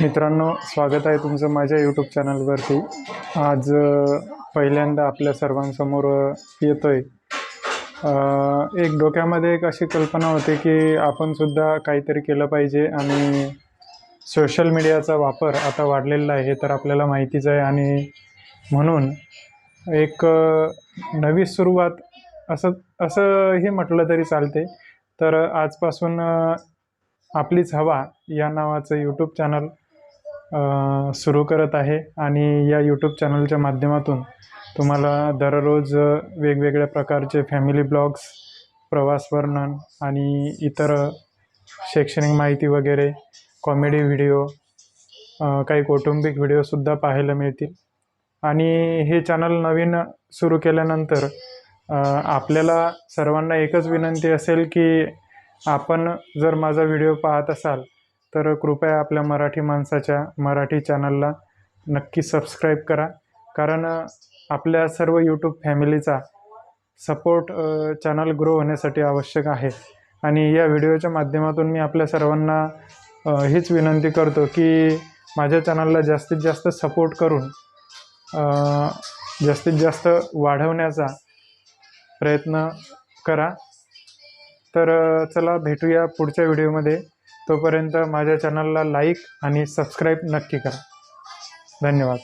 मित्रांनो, स्वागत आहे तुमचं माझ्या यूट्यूब चॅनलवरती। आज पहिल्यांदा आपल्या सर्वांसमोर येतोय। एक डोक्यामध्ये एक अशी कल्पना होती की आपण सुद्धा काहीतरी केलं पाहिजे आणि सोशल मीडियाचा वापर आता वाढलेला आहे हे तर आपल्याला माहितीच आहे आणि म्हणून एक नवी सुरुवात असं असंही म्हटलं तरी चालते। तर आजपासून आपलीच हवा या नावाचं यूट्यूब चॅनल सुरू करत आहे आणि या यूट्यूब चॅनलच्या माध्यमातून तुम्हाला दररोज वेगवेगळ्या प्रकारचे फॅमिली ब्लॉग्स, प्रवास वर्णन आणि इतर शैक्षणिक माहिती वगैरे, कॉमेडी व्हिडिओ, काही कौटुंबिक व्हिडिओसुद्धा पाहायला मिळतील। आणि हे चॅनल नवीन सुरू केल्यानंतर आपल्याला सर्वांना एकच विनंती असेल की आपण जर माझा व्हिडिओ पाहत असाल तर कृपया आपल्या मराठी माणसाच्या मराठी चॅनलला नक्की सबस्क्राईब करा, कारण आपल्या सर्व यूट्यूब फॅमिलीचा सपोर्ट चॅनल ग्रो होण्यासाठी आवश्यक आहे। आणि या व्हिडिओच्या माध्यमातून मी आपल्या सर्वांना हीच विनंती करतो की माझ्या चॅनलला जास्तीत जास्त सपोर्ट करून जास्तीत जास्त वाढवण्याचा प्रयत्न करा। तर चला भेटूया पुढच्या व्हिडिओमध्ये। तोपर्यंत माझ्या चॅनलला लाईक आणि सबस्क्राईब नक्की करा। धन्यवाद।